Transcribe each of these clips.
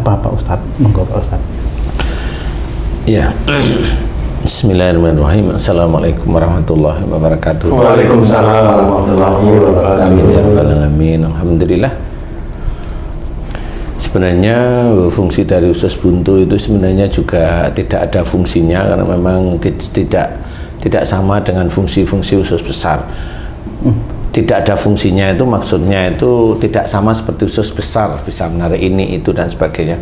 apa Pak Ustadz? Monggo Pak Ustadz. Ya. Bismillahirrahmanirrahim. Assalamualaikum warahmatullahi wabarakatuh. Waalaikumsalam warahmatullahi wabarakatuh. Amin ya rabbal alamin. Alhamdulillah. Sebenarnya fungsi dari usus buntu itu sebenarnya juga tidak ada fungsinya, karena memang tidak sama dengan fungsi-fungsi usus besar. Tidak ada fungsinya itu maksudnya itu tidak sama seperti usus besar, bisa menarik ini, itu dan sebagainya.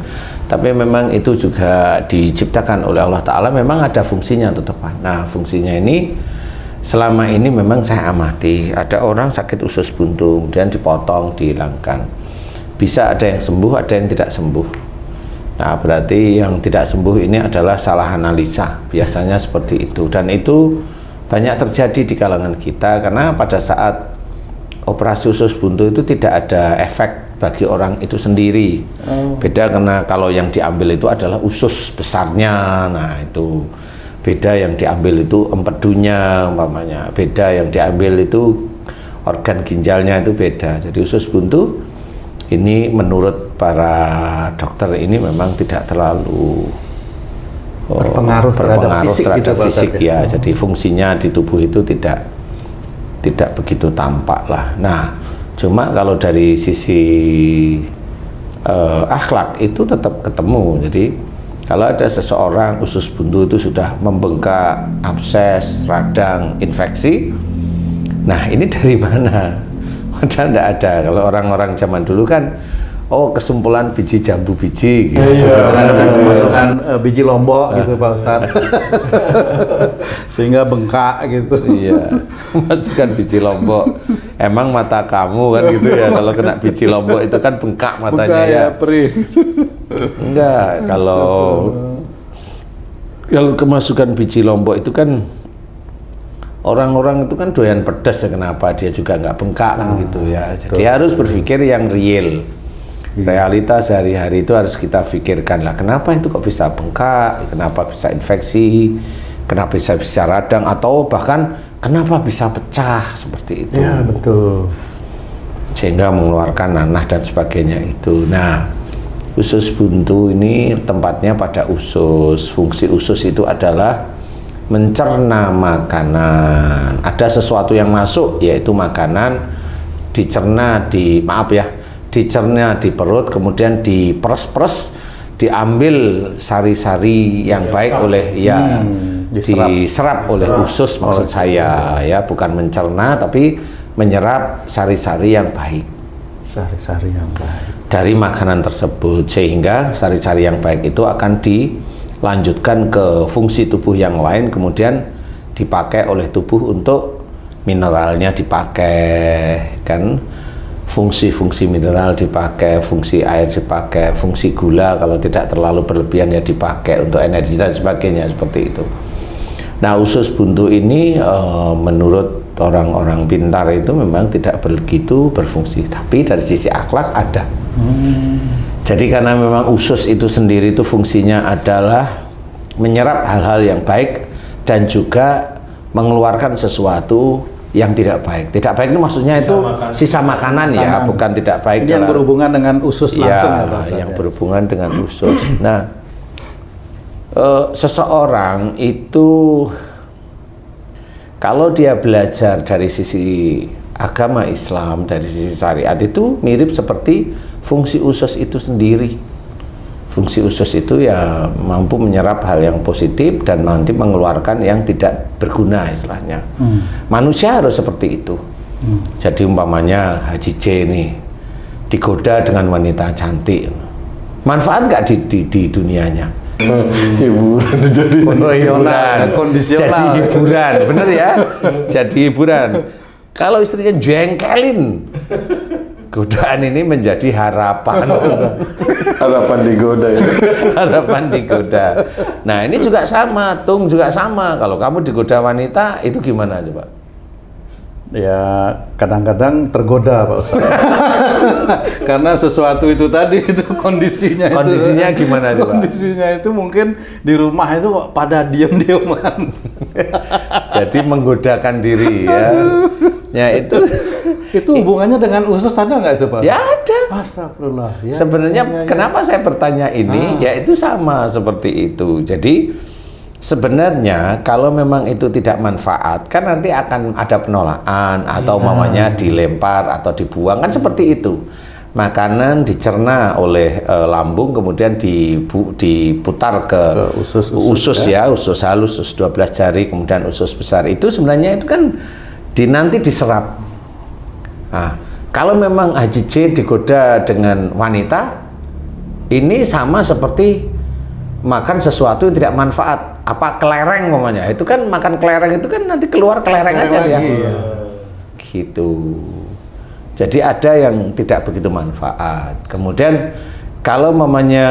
Tapi memang itu juga diciptakan oleh Allah Ta'ala, memang ada fungsinya tetap. Nah, fungsinya ini selama ini memang saya amati, ada orang sakit usus buntu, kemudian dipotong, dihilangkan. Bisa ada yang sembuh, ada yang tidak sembuh. Nah, berarti yang tidak sembuh ini adalah salah analisa, biasanya seperti itu. Dan itu banyak terjadi di kalangan kita, karena pada saat operasi usus buntu itu tidak ada efek bagi orang itu sendiri. Beda karena kalau yang diambil itu adalah usus besarnya, nah itu beda. Yang diambil itu empedunya umpamanya, beda yang diambil itu organ ginjalnya, itu beda. Jadi usus buntu ini menurut para dokter ini memang tidak terlalu berpengaruh terhadap fisik ya. Jadi fungsinya di tubuh itu tidak begitu tampak lah. Nah, cuma kalau dari sisi akhlak itu tetap ketemu. Jadi kalau ada seseorang usus buntu itu sudah membengkak, abses, radang, infeksi, nah ini dari mana? Padahal tidak ada. Kalau orang-orang zaman dulu kan, kesimpulan biji jambu biji gitu. Masukkan biji lombok gitu Pak Ustadz. Sehingga bengkak gitu. Iya, masukkan biji lombok. Emang mata kamu kan gitu ya, kalau kena biji lombok itu kan bengkak matanya ya. Perih. Enggak, kalau kemasukan biji lombok itu kan orang-orang itu kan doyan pedas ya, kenapa dia juga nggak bengkak kan gitu ya. Jadi harus berpikir yang real. Realitas sehari-hari itu harus kita pikirkan lah, kenapa itu kok bisa bengkak, kenapa bisa infeksi, kenapa bisa radang, atau bahkan kenapa bisa pecah seperti itu. Ya, betul. Sehingga mengeluarkan nanah dan sebagainya itu. Nah, usus buntu ini tempatnya pada usus. Fungsi usus itu adalah mencerna makanan. Ada sesuatu yang masuk, yaitu makanan, dicerna dicerna di perut, kemudian diperes-peres, diambil sari-sari yang baik oleh diserap oleh usus, maksud saya ya, bukan mencerna tapi menyerap sari-sari yang baik. Sari-sari yang baik dari makanan tersebut, sehingga sari-sari yang baik itu akan dilanjutkan ke fungsi tubuh yang lain, kemudian dipakai oleh tubuh untuk mineralnya, dipakai kan. Fungsi-fungsi mineral dipakai, fungsi air dipakai, fungsi gula kalau tidak terlalu berlebihan ya dipakai untuk energi dan sebagainya, seperti itu. Nah, usus buntu ini menurut orang-orang pintar itu memang tidak begitu berfungsi, tapi dari sisi akhlak ada. Jadi karena memang usus itu sendiri itu fungsinya adalah menyerap hal-hal yang baik dan juga mengeluarkan sesuatu yang tidak baik. Tidak baik itu maksudnya sisa makanan ya, bukan tidak baik. Yang berhubungan dengan usus langsung ya, yang berhubungan dengan usus. Nah, seseorang itu kalau dia belajar dari sisi agama Islam, dari sisi syariat, itu mirip seperti fungsi usus itu sendiri. Fungsi usus itu ya mampu menyerap hal yang positif dan nanti mengeluarkan yang tidak berguna istilahnya. Manusia harus seperti itu. Jadi umpamanya Haji J nih digoda dengan wanita cantik, manfaat nggak di dunianya? Hiburan, jadi hiburan, bener ya? Jadi hiburan. Kalau istrinya jengkelin, godaan ini menjadi harapan. Harapan digoda ya. Harapan digoda. Nah, ini juga sama, Tung juga sama. Kalau kamu digoda wanita, itu gimana coba? Ya, kadang-kadang tergoda Pak Ustadz. Karena sesuatu itu tadi, itu kondisinya gimana coba? Kondisinya itu mungkin di rumah itu pada diam-diaman. Jadi menggodakan diri ya. Ya itu Itu hubungannya dengan usus ada nggak itu Pak? Ya ada. Astagfirullah. Ya, Sebenarnya ya. kenapa saya bertanya ini, ya itu sama seperti itu. Jadi sebenarnya kalau memang itu tidak manfaat, kan nanti akan ada penolakan atau mamanya dilempar atau dibuang, kan seperti itu. Makanan dicerna oleh lambung, kemudian diputar ke usus ya, usus halus, usus 12 jari, kemudian usus besar. Itu sebenarnya itu kan nanti diserap. Nah, kalau memang HJJ digoda dengan wanita, ini sama seperti makan sesuatu yang tidak manfaat. Apa kelereng namanya? Itu kan makan kelereng itu kan nanti keluar kelereng aja ya. Gitu. Jadi ada yang tidak begitu manfaat. Kemudian kalau mamanya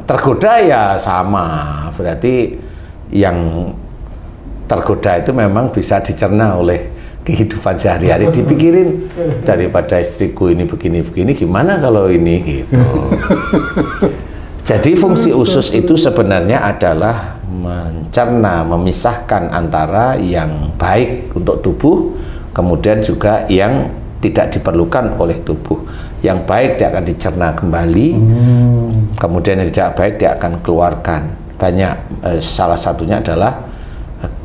tergoda ya sama. Berarti yang tergoda itu memang bisa dicerna oleh kehidupan sehari-hari, dipikirin daripada istriku ini begini-begini, gimana kalau ini gitu. Jadi fungsi usus itu sebenarnya adalah mencerna, memisahkan antara yang baik untuk tubuh, kemudian juga yang tidak diperlukan oleh tubuh. Yang baik dia akan dicerna kembali, kemudian yang tidak baik dia akan keluarkan. Banyak, salah satunya adalah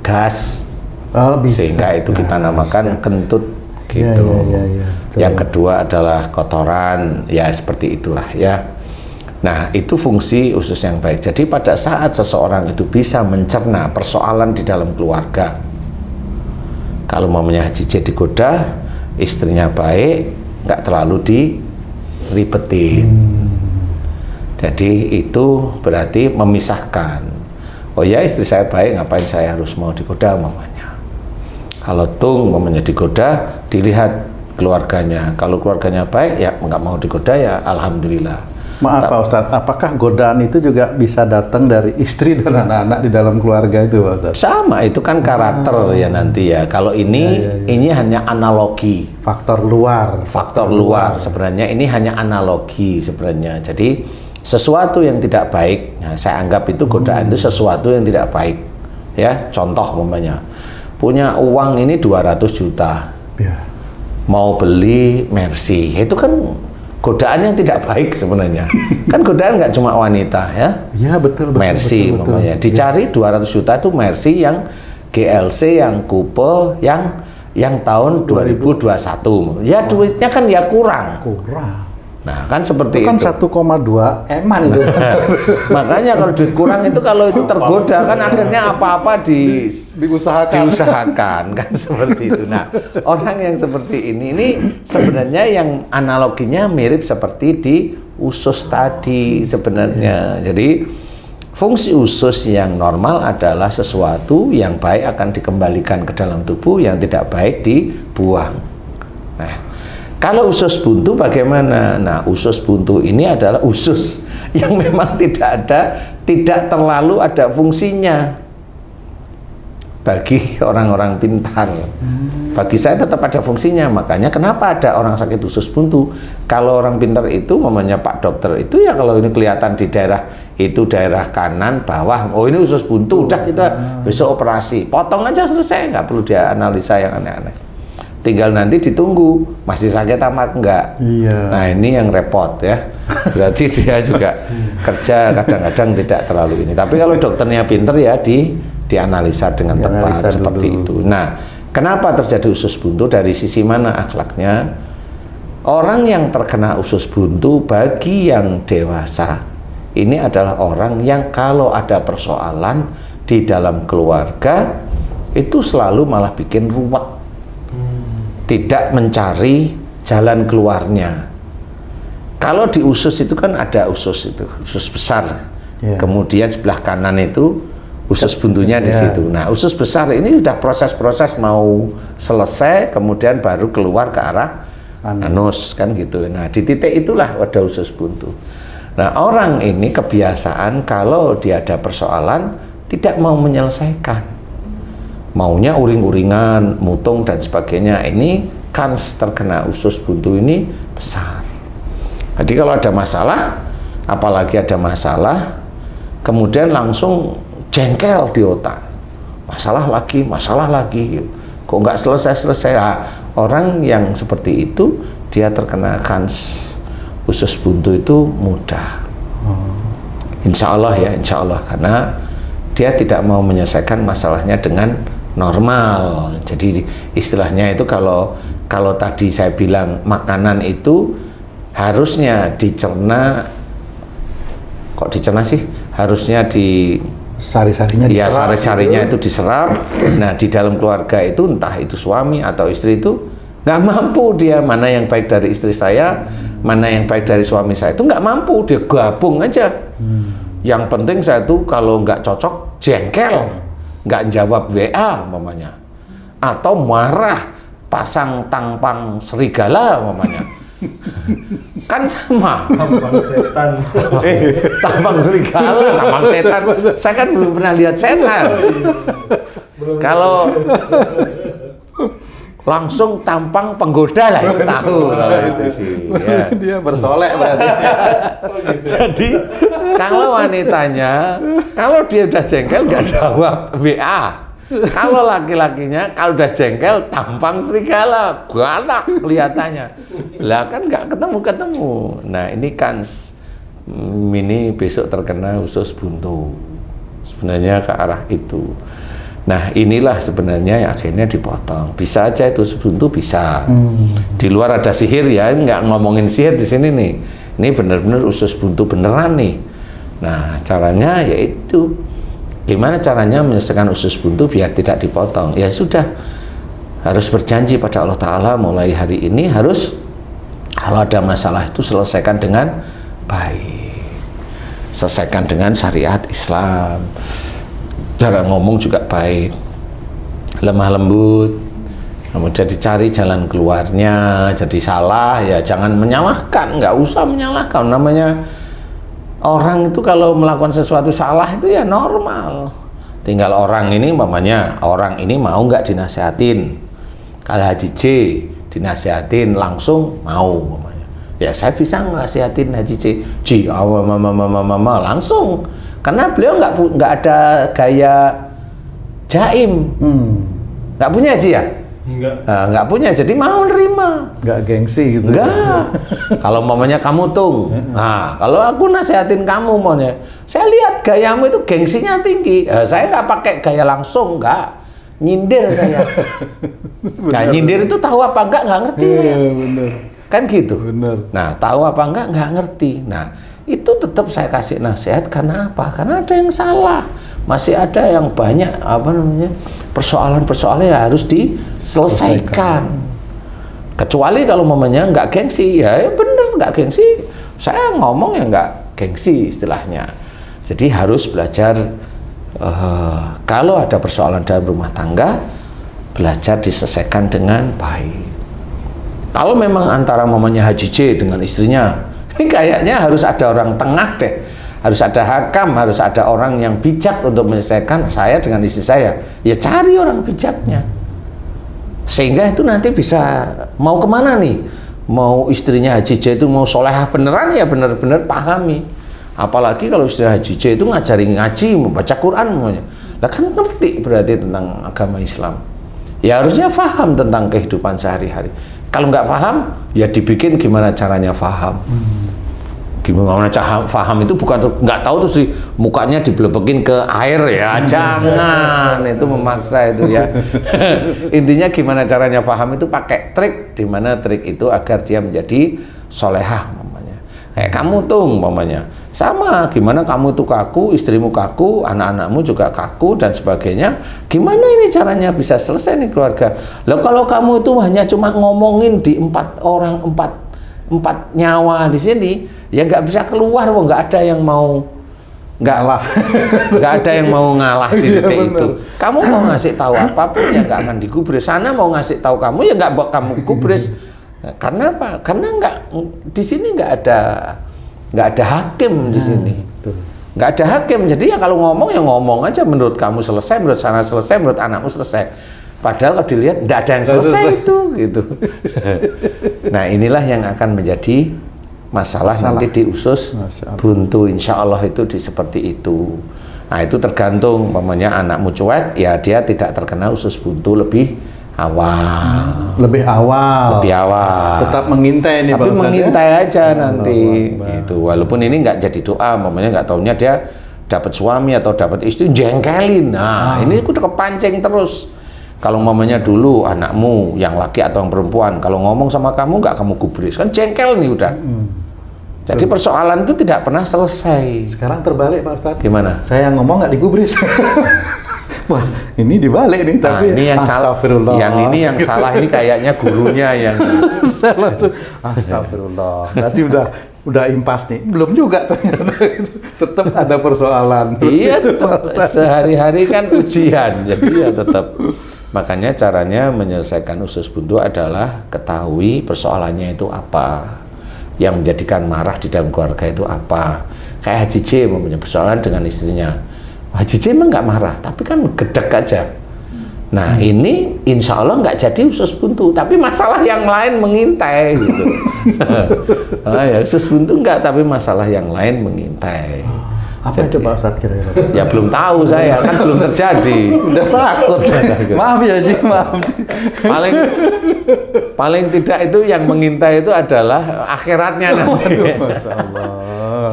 gas. Sehingga itu kita namakan kentut gitu. Yang kedua adalah kotoran, ya seperti itulah ya. Nah, itu fungsi usus yang baik. Jadi pada saat seseorang itu bisa mencerna persoalan di dalam keluarga, kalau mamanya HJJ digoda, istrinya baik, nggak terlalu diribetin. Jadi itu berarti memisahkan. Oh ya, istri saya baik, ngapain saya harus mau digoda mamanya? Kalau tung mamanya digoda, dilihat keluarganya. Kalau keluarganya baik, ya nggak mau digoda ya alhamdulillah. Maaf Pak Ustadz, apakah godaan itu juga bisa datang dari istri dan anak-anak di dalam keluarga itu Pak Ustadz? Sama, itu kan karakter ya nanti ya. Kalau ini hanya analogi. Faktor luar. Faktor luar sebenarnya ini hanya analogi sebenarnya. Jadi sesuatu yang tidak baik, nah, saya anggap itu godaan itu sesuatu yang tidak baik. Ya, contoh umpamanya punya uang ini 200 juta, mau beli Mercy, itu kan godaan yang tidak baik sebenarnya. Kan godaan nggak cuma wanita ya. Iya betul. Mercy umpamanya. Dicari 200 juta itu Mercy yang GLC, yang coupe, yang tahun 2021. Ya duitnya kan ya kurang. Nah, kan seperti itu. Kan 1,2 eman itu. Makanya kalau duit kurang itu, kalau itu tergoda kan akhirnya apa-apa diusahakan kan seperti itu. Nah, orang yang seperti ini sebenarnya yang analoginya mirip seperti di usus tadi sebenarnya. Jadi fungsi usus yang normal adalah sesuatu yang baik akan dikembalikan ke dalam tubuh, yang tidak baik dibuang. Nah, kalau usus buntu bagaimana? Nah, usus buntu ini adalah usus yang memang tidak terlalu ada fungsinya bagi orang-orang pintar. Bagi saya tetap ada fungsinya. Makanya kenapa ada orang sakit usus buntu? Kalau orang pintar itu, namanya Pak Dokter itu ya, kalau ini kelihatan di daerah itu, daerah kanan bawah, oh ini usus buntu, udah kita besok operasi, potong aja selesai, nggak perlu dia analisa yang aneh-aneh. Tinggal nanti ditunggu masih sakit apa enggak. Nah, ini yang repot ya. Berarti dia juga kerja kadang-kadang tidak terlalu ini. Tapi kalau dokternya pinter ya dianalisa dengan tepat seperti itu. Nah, kenapa terjadi usus buntu? Dari sisi mana akhlaknya? Orang yang terkena usus buntu bagi yang dewasa ini adalah orang yang kalau ada persoalan di dalam keluarga itu selalu malah bikin ruwet. Tidak mencari jalan keluarnya. Kalau di usus itu kan ada usus besar, kemudian sebelah kanan itu usus buntunya di situ. Nah, usus besar ini sudah proses-proses mau selesai, kemudian baru keluar ke arah anus kan gitu. Nah, di titik itulah ada usus buntu. Nah, orang ini kebiasaan kalau dia ada persoalan tidak mau menyelesaikan. Maunya uring-uringan, mutung dan sebagainya. Ini kans terkena usus buntu ini besar. Jadi kalau ada masalah, apalagi ada masalah, kemudian langsung jengkel di otak. Masalah lagi gitu. Kok nggak selesai-selesai? orang yang seperti itu dia terkena usus buntu itu mudah. Insya Allah ya, insya Allah, karena dia tidak mau menyelesaikan masalahnya dengan normal. Jadi istilahnya itu kalau tadi saya bilang makanan itu harusnya dicerna, kok dicerna sih? Harusnya di Sari-sarinya ya diserap sari-sarinya gitu. itu diserap. Nah di dalam keluarga itu entah itu suami atau istri itu nggak mampu dia mana yang baik dari istri saya, mana yang baik dari suami saya itu nggak mampu, dia gabung aja. Yang penting saya tuh kalau nggak cocok jengkel, nggak jawab WA umpamanya, atau marah pasang tampang serigala umpamanya. Kan sama. Tampang setan. Tampang serigala, tampang setan. Saya kan belum pernah lihat setan. Kalau langsung tampang penggoda lah itu tahu kalau itu sih. Ya. Dia bersolek berarti. Jadi kalau wanitanya, kalau dia udah jengkel nggak jawab WA. Kalau laki-lakinya kalau udah jengkel tampang serigala, galak kelihatannya. Lah kan nggak ketemu. Nah ini kan ini besok terkena usus buntu. Sebenarnya ke arah itu. Nah inilah sebenarnya yang akhirnya dipotong. Bisa aja itu usus buntu bisa. Di luar ada sihir ya, nggak ngomongin sihir di sini nih. Ini benar-benar usus buntu beneran nih. Nah caranya yaitu gimana caranya menyelesaikan usus buntu biar tidak dipotong? Ya sudah, harus berjanji pada Allah Ta'ala mulai hari ini harus kalau ada masalah itu selesaikan dengan baik, selesaikan dengan syariat Islam, cara ngomong juga baik, lemah lembut, kemudian dicari jalan keluarnya. Jadi salah ya jangan menyalahkan, nggak usah menyalahkan, namanya orang itu kalau melakukan sesuatu salah itu ya normal. Tinggal orang ini umpamanya orang ini mau nggak dinasehatin. Kalau Haji J dinasehatin langsung mau umpamanya. Ya saya bisa nasihatin Haji J langsung. Karena beliau nggak ada gaya jaim. Nggak punya Haji ya? Nggak punya, jadi mau nerima. Nggak gengsi gitu. Enggak. Kalau mamanya kamu tung, nah kalau aku nasehatin kamu maunya, saya lihat gayamu itu gengsinya tinggi. Saya nggak pakai gaya langsung, nggak nyindir saya. Nah nyindir itu tahu apa enggak ngerti ya. Bener. Kan gitu. Bener. Nah tahu apa nggak ngerti. Nah itu tetap saya kasih nasihat karena apa? Karena ada yang salah. Masih ada yang banyak persoalan-persoalan yang harus diselesaikan. Kecuali kalau mamanya nggak gengsi, ya bener nggak gengsi. Saya ngomong ya nggak gengsi istilahnya. Jadi harus belajar kalau ada persoalan dalam rumah tangga, belajar diselesaikan dengan baik. Kalau memang antara mamanya Haji J dengan istrinya, ini kayaknya harus ada orang tengah deh. Harus ada hakam, harus ada orang yang bijak untuk menyelesaikan saya dengan istri saya. Ya cari orang bijaknya. Sehingga itu nanti bisa mau kemana nih? Mau istrinya Haji J itu mau solehah beneran ya bener-bener pahami. Apalagi kalau istri Haji J itu ngajari ngaji, membaca Quran semuanya. Lah kan ngerti berarti tentang agama Islam. Ya harusnya paham tentang kehidupan sehari-hari. Kalau nggak paham, ya dibikin gimana caranya paham. Gimana cara paham itu bukan nggak tahu terus mukanya dibelebekin ke air ya, jangan itu memaksa itu ya. Intinya gimana caranya paham itu pakai trik, di mana trik itu agar dia menjadi solehah umpamanya. Kayak kamu tuh umpamanya sama, gimana kamu itu kaku, istrimu kaku, anak-anakmu juga kaku dan sebagainya. Gimana ini caranya bisa selesai nih keluarga? Loh kalau kamu itu hanya cuma ngomongin di empat nyawa di sini, ya nggak bisa keluar, nggak ada yang mau nggak ada yang mau ngalah di titik itu. Kamu mau ngasih tahu apapun ya nggak akan digubris. Sana mau ngasih tahu kamu ya nggak buat kamu gubris. Karena apa? Karena nggak di sini nggak ada hakim di sini. Nggak ada hakim. Jadi ya kalau ngomong ya ngomong aja. Menurut kamu selesai, menurut sana selesai, menurut anakmu selesai. Padahal kalau dilihat tidak ada yang selesai itu, gitu. Nah inilah yang akan menjadi masalah nanti di usus buntu. Insya Allah itu seperti itu. Nah itu tergantung, umpamanya anakmu cuek, ya dia tidak terkena usus buntu lebih awal. Lebih awal. Lebih awal. Tetap mengintai nih Tapi Pak Ustadz, mengintai ya? aja nanti. Gitu. Walaupun ini nggak jadi doa, mamanya nggak taunya dia dapat suami atau dapat istri, jengkelin. Nah, ini udah kepancing terus. Kalau mamanya dulu anakmu yang laki atau yang perempuan, kalau ngomong sama kamu nggak kamu gubris, kan jengkel nih udah. Jadi persoalan itu tidak pernah selesai. Sekarang terbalik Pak Ustadz. Gimana? Saya yang ngomong nggak digubris. Wah, ini dibalik nih, Nah, tapi ini yang salah. astagfirullah. Yang ini yang salah ini kayaknya gurunya yang. Saya langsung astagfirullah. Berarti udah impas nih. Belum juga ternyata. Tetap ada persoalan. Iya, Itu, Pak tetap Ustadz. sehari-hari kan ujian. Jadi ya tetap. Makanya caranya menyelesaikan usus buntu adalah ketahui persoalannya itu apa. Yang menjadikan marah di dalam keluarga itu apa. Kayak Haji J mempunyai persoalan dengan istrinya. Haji J emang nggak marah, tapi kan gedek aja. Nah ini insya Allah nggak jadi usus buntu, tapi masalah yang lain mengintai gitu. Ya, usus buntu nggak, tapi masalah yang lain mengintai. Apa itu Pak Ustadz kira-kira? Ya belum tahu saya, kan belum terjadi. Udah takut. Maaf ya Ji, maaf. Paling tidak itu yang mengintai itu adalah akhiratnya nanti. Masya Allah.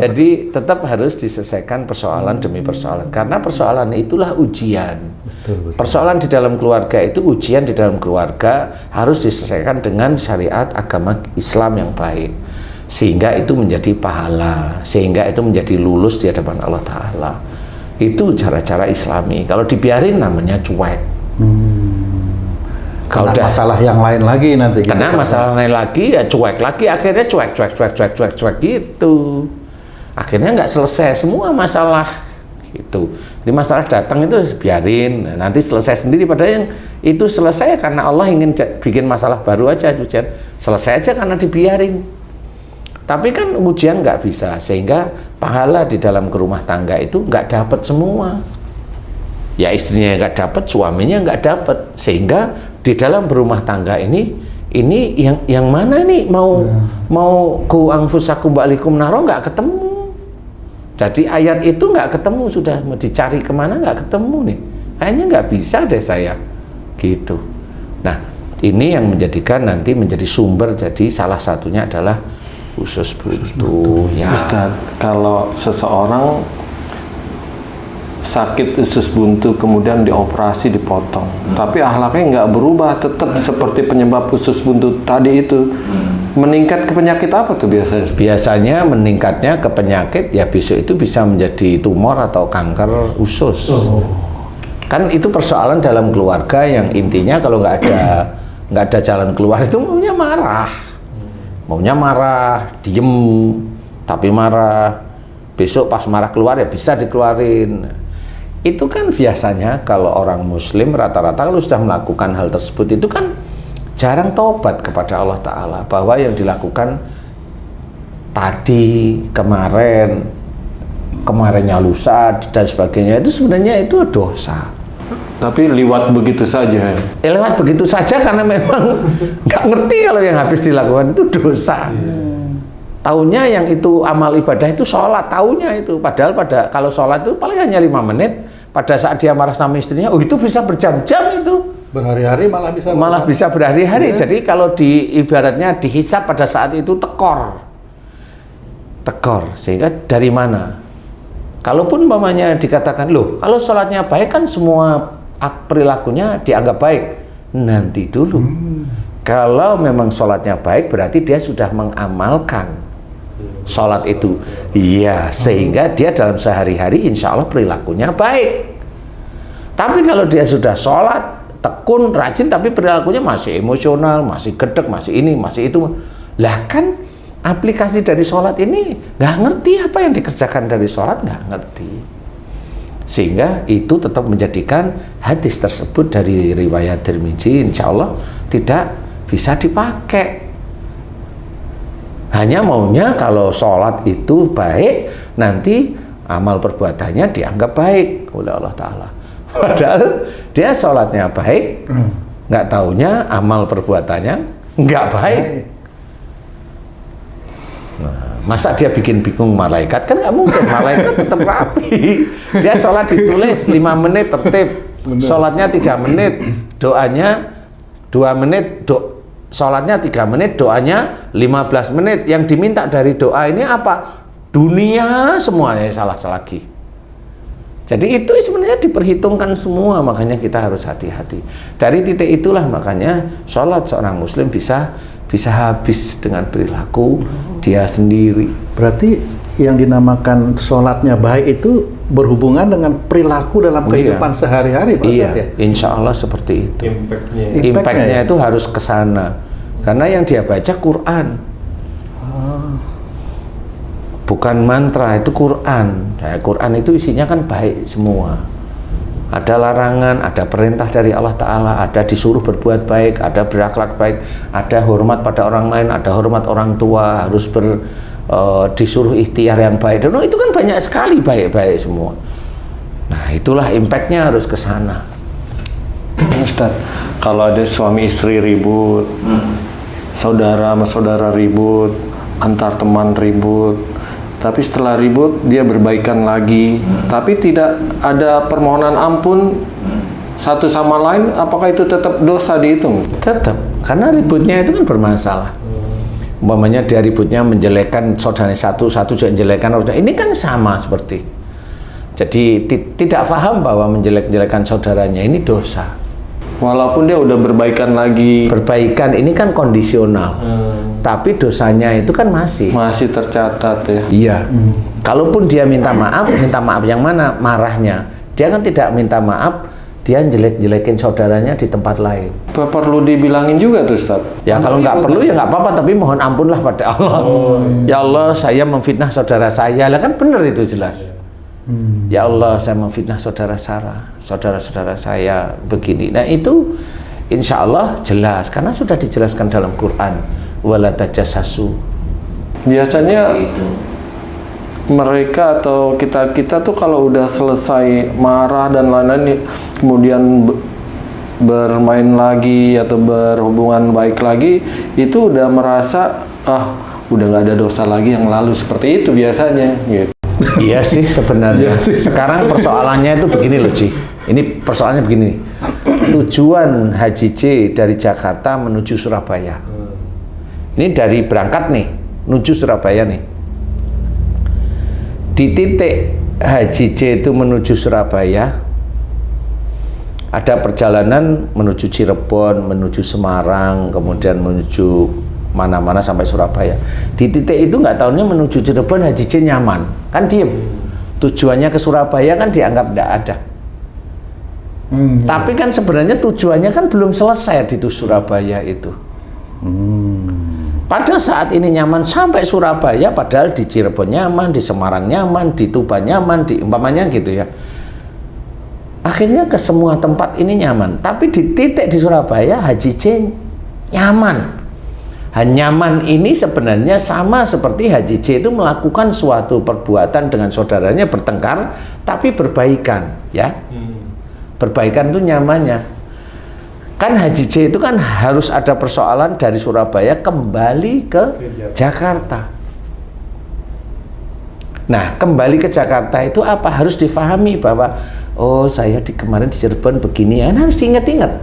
Jadi tetap harus diselesaikan persoalan demi persoalan, karena persoalan itulah ujian. Betul. Persoalan di dalam keluarga itu ujian di dalam keluarga harus diselesaikan dengan syariat agama Islam yang baik, sehingga itu menjadi pahala, sehingga itu menjadi lulus di hadapan Allah Ta'ala. Itu cara-cara Islami. Kalau dibiarin namanya cuek. Kalau Kena udah masalah yang lain lagi nanti. gitu, kena Pak masalah lain lagi ya cuek lagi, akhirnya cuek gitu. Akhirnya nggak selesai semua masalah gitu. Jadi masalah datang itu biarin, nanti selesai sendiri. Padahal yang itu selesai karena Allah ingin bikin masalah baru aja, ujian selesai aja karena dibiarin. Tapi kan ujian nggak bisa, sehingga pahala di dalam rumah tangga itu nggak dapat semua. Ya istrinya nggak dapat, suaminya nggak dapat, sehingga di dalam berumah tangga ini yang mana nih mau ku anfusakum ba'alikum naro nggak ketemu. Jadi ayat itu nggak ketemu, sudah mau dicari kemana nggak ketemu nih. Kayaknya nggak bisa deh saya gitu. Nah ini yang menjadikan nanti menjadi sumber, jadi salah satunya adalah usus buntu. Ya. Ustaz, kalau seseorang sakit usus buntu kemudian dioperasi dipotong, tapi akhlaknya nggak berubah, tetap seperti penyebab usus buntu tadi itu, meningkat ke penyakit apa tuh biasanya? Biasanya meningkatnya ke penyakit ya besok itu bisa menjadi tumor atau kanker usus. Kan itu persoalan dalam keluarga yang intinya kalau nggak ada jalan keluar itu maunya marah, diem tapi marah. Besok pas marah keluar ya bisa dikeluarin. Itu kan biasanya kalau orang muslim rata-rata kalau sudah melakukan hal tersebut itu kan jarang taubat kepada Allah Ta'ala, bahwa yang dilakukan tadi, kemarinnya lusa dan sebagainya itu sebenarnya itu dosa. Tapi lewat begitu saja. Lewat begitu saja karena memang nggak ngerti kalau yang habis dilakukan itu dosa. Taunya yang itu amal ibadah itu sholat, taunya itu. Padahal kalau sholat itu paling hanya 5 menit. Pada saat dia marah sama istrinya, itu bisa berjam-jam itu. Berhari-hari malah bisa Berhari-hari. Jadi kalau ibaratnya dihisap pada saat itu tekor, sehingga dari mana? Kalaupun umpamanya dikatakan, loh kalau sholatnya baik kan semua perilakunya dianggap baik. Nanti dulu. Kalau memang sholatnya baik berarti dia sudah mengamalkan sholat itu. Iya, sehingga dia dalam sehari-hari insya Allah perilakunya baik. Tapi kalau dia sudah sholat, tekun, rajin, tapi perilakunya masih emosional, masih gedek, masih ini, masih itu, lah kan aplikasi dari sholat ini nggak ngerti apa yang dikerjakan dari sholat, nggak ngerti. Sehingga itu tetap menjadikan hadis tersebut dari riwayat Tirmidzi insya Allah tidak bisa dipakai. Hanya maunya kalau sholat itu baik, nanti amal perbuatannya dianggap baik oleh Allah Ta'ala. Padahal dia sholatnya baik, nggak taunya amal perbuatannya nggak baik. Nah, masa dia bikin bingung malaikat? Kan nggak mungkin, malaikat tetap rapi. Dia sholat ditulis 5 menit tertib, sholatnya 3 menit, doanya 2 menit sholatnya 3 menit, doanya 15 menit. Yang diminta dari doa ini apa? Dunia semuanya salah lagi. Jadi itu sebenarnya diperhitungkan semua, makanya kita harus hati-hati. Dari titik itulah makanya sholat seorang muslim bisa habis dengan perilaku dia sendiri. Berarti yang dinamakan sholatnya baik itu berhubungan dengan perilaku dalam kehidupan sehari-hari, Pak Ustadz, ya? Insya Allah seperti itu. Impactnya Impactnya itu harus ke sana. Karena yang dia baca Quran. Bukan mantra, itu Quran. Nah, Quran itu isinya kan baik semua. Ada larangan, ada perintah dari Allah Ta'ala, ada disuruh berbuat baik, ada berakhlak baik, ada hormat pada orang lain, ada hormat orang tua, harus disuruh ikhtiar yang baik. Dan itu kan banyak sekali baik-baik semua. Nah, itulah impactnya harus ke sana. Ustadz, kalau ada suami istri ribut, saudara sama saudara ribut, antar teman ribut, tapi setelah ribut dia berbaikan lagi, tapi tidak ada permohonan ampun satu sama lain, apakah itu tetap dosa dihitung? Tetap, karena ributnya itu kan bermasalah. Umpamanya dia ributnya menjelekkan saudaranya satu juga menjelekkan orang, ini kan sama seperti. Jadi tidak paham bahwa menjelek-jelekan saudaranya ini dosa. Walaupun dia udah berbaikan lagi. Perbaikan ini kan kondisional, tapi dosanya itu kan masih tercatat ya. Iya. Kalaupun dia minta maaf yang mana? Marahnya. Dia kan tidak minta maaf, dia jelek-jelekin saudaranya di tempat lain. Perlu dibilangin juga tuh, Ustaz. Ya kalau nggak perlu ya nggak apa-apa, tapi mohon ampunlah pada Allah. Ya Allah, saya memfitnah saudara saya. Lah kan benar itu jelas. Ya Allah, saya memfitnah saudara saya begini. Nah itu insya Allah jelas, karena sudah dijelaskan dalam Quran. Wala tajassasu. Biasanya mereka atau kita tuh kalau udah selesai marah dan lain-lain, kemudian bermain lagi atau berhubungan baik lagi, itu udah merasa udah nggak ada dosa lagi yang lalu, seperti itu biasanya gitu. Iya sih sebenarnya. Sekarang persoalannya itu begini loh, Ci. Ini persoalannya begini. Tujuan Haji C dari Jakarta menuju Surabaya. Ini dari berangkat nih, menuju Surabaya nih. Di titik Haji C itu menuju Surabaya, ada perjalanan menuju Cirebon, menuju Semarang, kemudian menuju mana-mana sampai Surabaya. Di titik itu nggak tahunya menuju Cirebon Haji C nyaman, kan diem. Tujuannya ke Surabaya kan dianggap tidak ada. Tapi kan sebenarnya tujuannya kan belum selesai di Surabaya itu. Pada saat ini nyaman sampai Surabaya, padahal di Cirebon nyaman, di Semarang nyaman, di Tuban nyaman, di umpamanya gitu ya. Akhirnya ke semua tempat ini nyaman, tapi di titik di Surabaya Haji C nyaman. Nyaman ini sebenarnya sama seperti Haji C itu melakukan suatu perbuatan dengan saudaranya, bertengkar tapi berbaikan, ya. Berbaikan itu nyamannya. Kan Haji C itu kan harus ada persoalan dari Surabaya kembali ke Jakarta. Nah, kembali ke Jakarta itu apa? Harus difahami bahwa oh saya kemarin di Cirebon begini ya, harus diingat-ingat.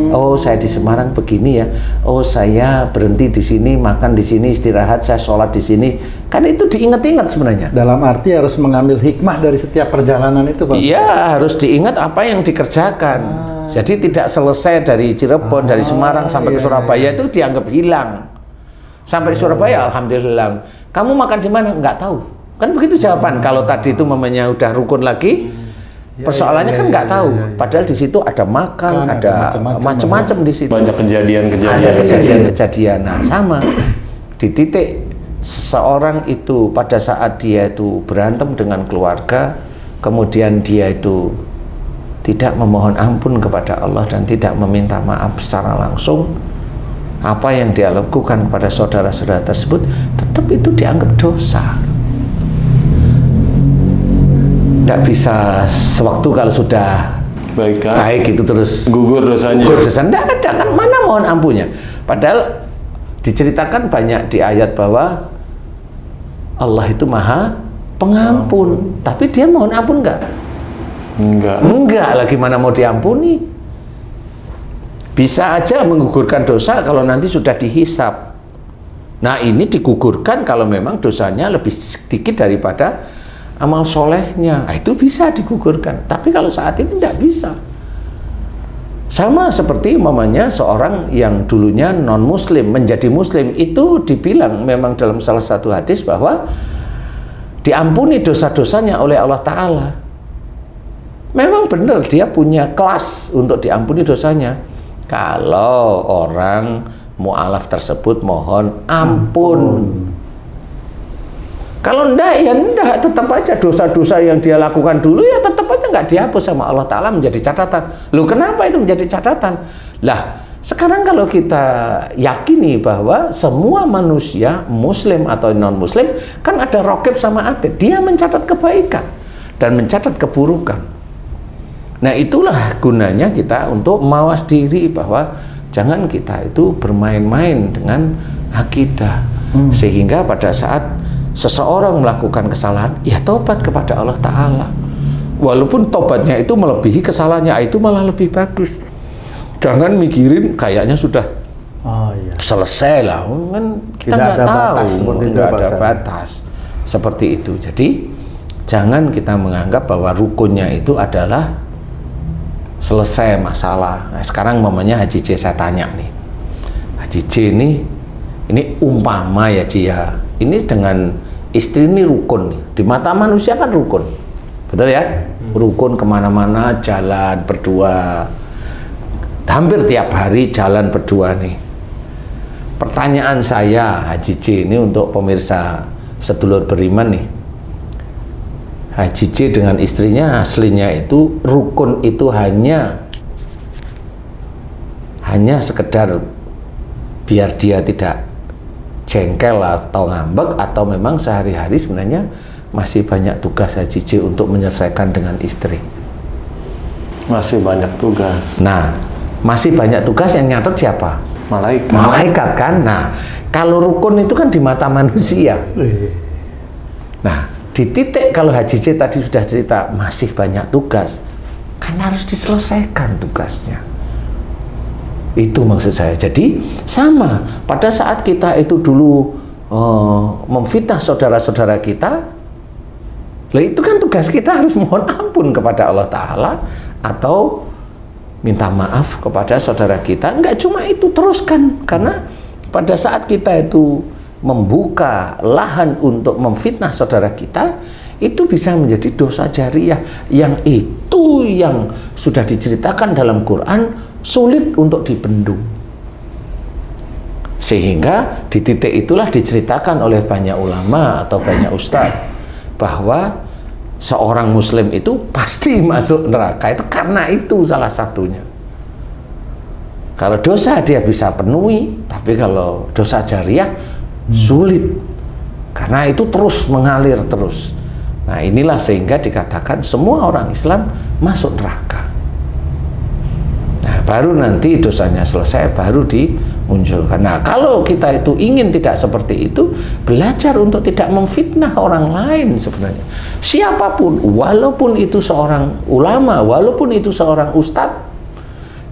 Oh saya di Semarang begini ya. Oh saya berhenti di sini, makan di sini, istirahat, saya sholat di sini. Kan itu diingat-ingat sebenarnya. Dalam arti harus mengambil hikmah dari setiap perjalanan itu, Pak. Iya, harus diingat apa yang dikerjakan. Jadi tidak selesai dari Cirebon, dari Semarang sampai ke Surabaya itu dianggap hilang. Sampai di Surabaya, alhamdulillah. Kamu makan di mana? Nggak tahu. Kan begitu jawaban. Kalau tadi itu mamanya udah rukun lagi, persoalannya kan nggak tahu. Padahal di situ ada makan, ada macam-macam di situ. Banyak kejadian-kejadian. Ada kejadian-kejadian. Nah, sama di titik seseorang itu pada saat dia itu berantem dengan keluarga, kemudian dia itu tidak memohon ampun kepada Allah dan tidak meminta maaf secara langsung, apa yang dia lakukan kepada saudara-saudara tersebut tetap itu dianggap dosa. Tidak bisa sewaktu kalau sudah baik itu terus gugur dosanya. Gugur dosa. Tidak ada, kan mana mohon ampunnya. Padahal diceritakan banyak di ayat bahwa Allah itu maha pengampun. Tapi dia mohon ampun enggak? Enggak. Enggak, lagi mana mau diampuni? Bisa aja menggugurkan dosa kalau nanti sudah dihisap. Nah, ini digugurkan kalau memang dosanya lebih sedikit daripada amal solehnya. Nah, itu bisa digugurkan. Tapi kalau saat ini tidak bisa. Sama seperti umpamanya seorang yang dulunya non-muslim menjadi muslim, itu dibilang memang dalam salah satu hadis bahwa diampuni dosa-dosanya oleh Allah Ta'ala. Memang benar dia punya kelas untuk diampuni dosanya. Kalau orang mu'alaf tersebut mohon ampun. Kalau enggak, ya enggak, tetap aja dosa-dosa yang dia lakukan dulu ya tetap aja nggak dihapus sama Allah Ta'ala, menjadi catatan. Loh, kenapa itu menjadi catatan? Lah, sekarang kalau kita yakini bahwa semua manusia, muslim atau non-muslim, kan ada raqib sama atid. Dia mencatat kebaikan dan mencatat keburukan. Nah, itulah gunanya kita untuk mawas diri bahwa jangan kita itu bermain-main dengan akidah. Sehingga pada saat seseorang melakukan kesalahan, ya tobat kepada Allah Ta'ala. Walaupun tobatnya itu melebihi kesalahannya, itu malah lebih bagus. Jangan mikirin kayaknya sudah selesai lah, kan kita nggak tahu, batas seperti itu, nggak ada batas seperti itu. Jadi jangan kita menganggap bahwa rukunnya itu adalah selesai masalah. Nah, sekarang mamanya Haji J saya tanya nih, Haji J ini umpama ya Ci ya, ini dengan istri ini rukun nih, di mata manusia kan rukun, betul ya? Rukun kemana-mana, jalan berdua, hampir tiap hari jalan berdua nih. Pertanyaan saya Haji J ini untuk pemirsa sedulur beriman nih, Haji J dengan istrinya aslinya itu rukun itu hanya sekedar biar dia tidak jengkel atau ngambek, atau memang sehari-hari sebenarnya masih banyak tugas Haji J untuk menyelesaikan dengan istri? Masih banyak tugas. Nah, masih banyak tugas, yang nyatet siapa? Malaikat kan? Nah, kalau rukun itu kan di mata manusia. Nah, di titik kalau Haji J tadi sudah cerita masih banyak tugas, kan harus diselesaikan tugasnya. Itu maksud saya. Jadi sama, pada saat kita itu dulu memfitnah saudara-saudara kita, lah itu kan tugas kita harus mohon ampun kepada Allah Ta'ala atau minta maaf kepada saudara kita. Enggak cuma itu, teruskan. Karena pada saat kita itu membuka lahan untuk memfitnah saudara kita, itu bisa menjadi dosa jariah yang sudah diceritakan dalam Quran sulit untuk dibendung. Sehingga di titik itulah diceritakan oleh banyak ulama atau banyak ustadz bahwa seorang muslim itu pasti masuk neraka itu karena itu salah satunya. Kalau dosa dia bisa penuhi, tapi kalau dosa jariah sulit, karena itu terus mengalir terus. Nah, inilah sehingga dikatakan semua orang Islam masuk neraka. Nah, baru nanti dosanya selesai baru dimunculkan. Nah, kalau kita itu ingin tidak seperti itu, belajar untuk tidak memfitnah orang lain sebenarnya. Siapapun, walaupun itu seorang ulama, walaupun itu seorang ustadz,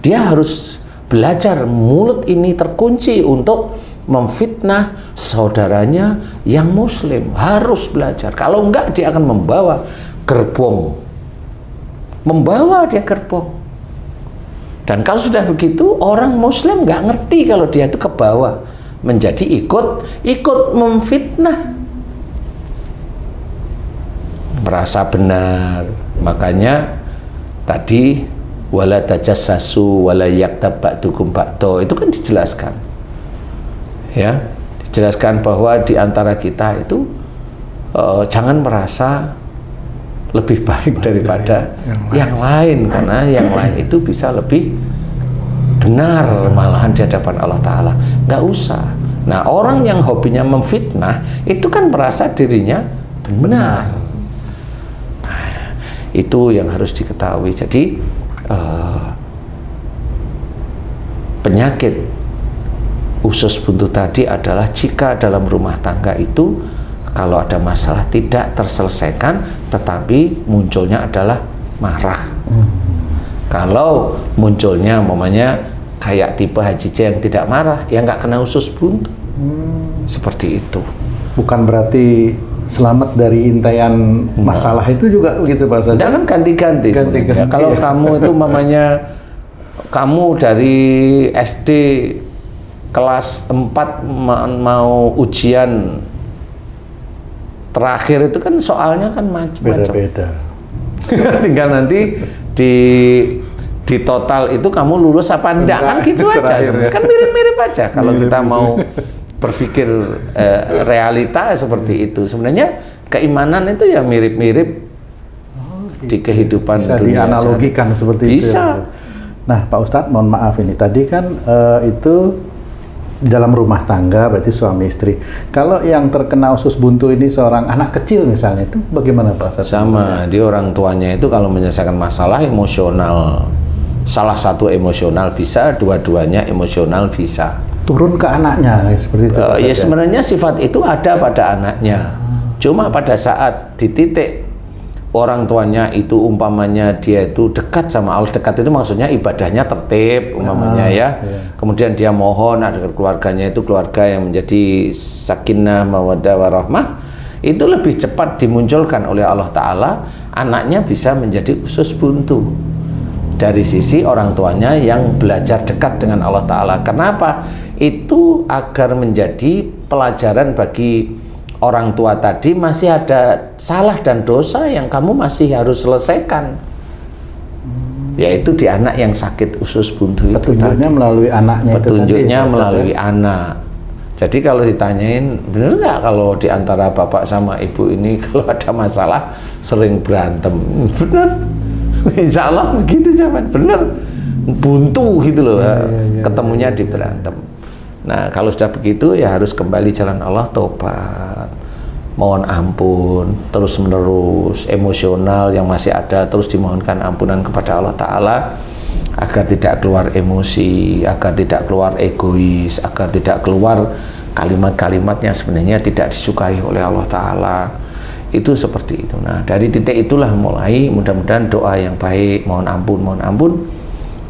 dia harus belajar mulut ini terkunci untuk memfitnah saudaranya yang muslim. Harus belajar. Kalau enggak, dia akan membawa gerbong. Membawa dia gerbong. Dan kalau sudah begitu, orang muslim nggak ngerti kalau dia itu ke bawah, menjadi ikut memfitnah, merasa benar. Makanya tadi wala tajassasu wala yaktab ba'dukum ba'do, itu kan dijelaskan. Ya, dijelaskan bahwa di antara kita itu jangan merasa lebih baik daripada yang lain, karena yang lain itu bisa lebih benar malahan di hadapan Allah Ta'ala. Nggak usah. Nah, orang yang hobinya memfitnah itu kan merasa dirinya benar. Nah, itu yang harus diketahui. Jadi penyakit usus buntu tadi adalah jika dalam rumah tangga itu kalau ada masalah tidak terselesaikan, tetapi munculnya adalah marah. Kalau munculnya umpamanya kayak tipe Haji J yang tidak marah, ya nggak kena usus buntu. Seperti itu. Bukan berarti selamat dari intaian masalah itu juga begitu Pak Ustadz? Tidak kan ganti-ganti. Ganti-ganti. Kalau kamu itu mamanya, kamu dari SD kelas 4 mau ujian terakhir itu kan soalnya kan macam-macam. Beda-beda. Tinggal nanti di total itu kamu lulus apa enggak kan gitu aja. Terakhir, ya. Kan mirip-mirip aja kalau kita mau berpikir realita seperti itu. Sebenarnya keimanan itu ya mirip-mirip di kehidupan Bisa dunia dianalogikan seperti itu. Bisa. Nah, Pak Ustadz, mohon maaf ini tadi kan itu di dalam rumah tangga berarti suami istri. Kalau yang terkena usus buntu ini seorang anak kecil misalnya, itu bagaimana Pak Ustadz? Sama, di orang tuanya itu kalau menyelesaikan masalah emosional, salah satu emosional bisa, dua-duanya emosional bisa. Turun ke anaknya seperti itu. Pak Ya Ustadz, sebenarnya sifat itu ada pada anaknya. Cuma pada saat di titik orang tuanya itu umpamanya dia itu dekat sama Allah, dekat itu maksudnya ibadahnya tertib umpamanya ya. Kemudian dia mohon agar keluarganya itu keluarga yang menjadi sakinah mawaddah warahmah, itu lebih cepat dimunculkan oleh Allah Ta'ala, anaknya bisa menjadi usus buntu dari sisi orang tuanya yang belajar dekat dengan Allah Ta'ala. Kenapa? Itu agar menjadi pelajaran bagi orang tua tadi, masih ada salah dan dosa yang kamu masih harus selesaikan, yaitu di anak yang sakit usus buntu itu. Petunjuknya melalui anaknya itu tadi. Petunjuknya Pak Ustadz, melalui ya? anak. Jadi kalau ditanyain, bener nggak kalau di antara bapak sama ibu ini kalau ada masalah sering berantem? Bener. Insya Allah begitu jawaban. Bener. Buntu gitu loh. Ketemunya di berantem. Nah, kalau sudah begitu ya harus kembali jalan Allah, tobat, mohon ampun, terus menerus, emosional yang masih ada terus dimohonkan ampunan kepada Allah Ta'ala agar tidak keluar emosi, agar tidak keluar egois, agar tidak keluar kalimat-kalimat yang sebenarnya tidak disukai oleh Allah Ta'ala. Itu seperti itu. Nah, dari titik itulah mulai mudah-mudahan doa yang baik, mohon ampun,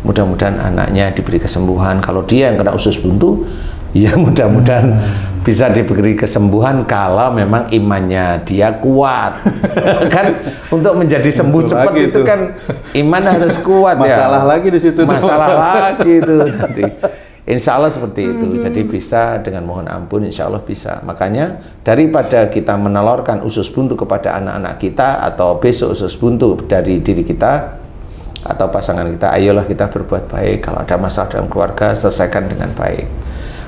mudah-mudahan anaknya diberi kesembuhan. Kalau dia yang kena usus buntu, ya mudah-mudahan bisa diberi kesembuhan kalau memang imannya dia kuat. Kan untuk menjadi sembuh cepat itu kan iman harus kuat. Masalah lagi di situ. Masalah lagi itu nanti. Insya Allah seperti itu. Jadi bisa dengan mohon ampun, insya Allah bisa. Makanya daripada kita menelurkan usus buntu kepada anak-anak kita atau besok usus buntu dari diri kita atau pasangan kita, ayolah kita berbuat baik. Kalau ada masalah dalam keluarga, selesaikan dengan baik.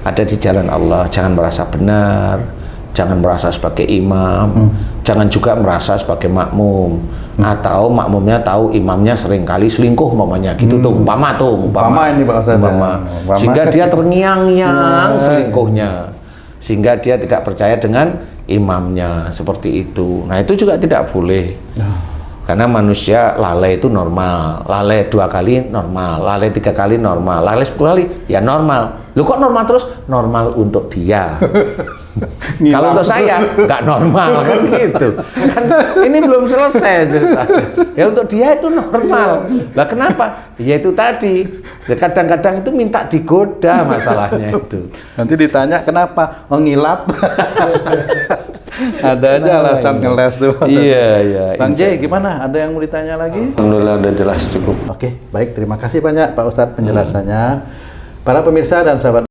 Ada di jalan Allah, jangan merasa benar, jangan merasa sebagai imam, jangan juga merasa sebagai makmum, atau makmumnya tahu imamnya seringkali selingkuh umpamanya gitu tuh, umpama ini Pak Ustadz, sehingga dia terngiang-ngiang selingkuhnya, sehingga dia tidak percaya dengan imamnya, seperti itu. Nah, itu juga tidak boleh. Karena manusia lalai itu normal, lalai 2 kali normal, lalai 3 kali normal, lalai 10 kali ya normal. Lu kok normal terus? Normal untuk dia. Kalau untuk saya nggak normal kan gitu. Kan ini belum selesai ceritanya. Ya untuk dia itu normal. Lah kenapa? Ya itu tadi. Kadang-kadang itu minta digoda masalahnya itu. Nanti ditanya kenapa? Oh, ngilap. Ada aja alasan ngeles tuh. Iya. Bang J, gimana? Ada yang mau ditanya lagi? Alhamdulillah udah jelas cukup. Oke, baik. Terima kasih banyak Pak Ustadz penjelasannya. Para pemirsa dan sahabat